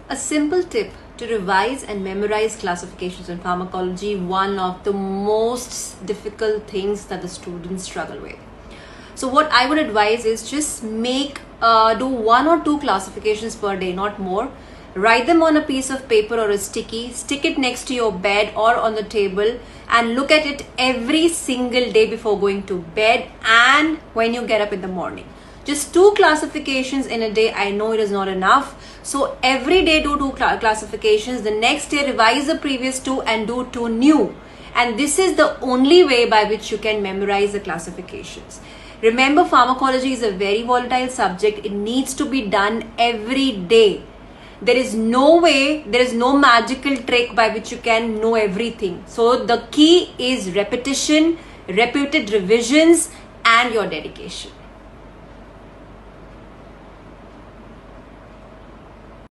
A simple tip to revise and memorize classifications in pharmacology, one of the most difficult things that the students struggle with. So what I would advise is just do 1 or 2 classifications per day, not more. Write them on a piece of paper or a sticky, stick it next to your bed or on the table, and look at it every single day before going to bed and when you get up in the morning. Just 2 classifications in a day, I know it is not enough. So every day do 2 classifications, the next day revise the previous 2 and do 2 new. And this is the only way by which you can memorize the classifications. Remember, pharmacology is a very volatile subject. It needs to be done every day. There is no way, there is no magical trick by which you can know everything. So the key is repetition, repeated revisions, and your dedication.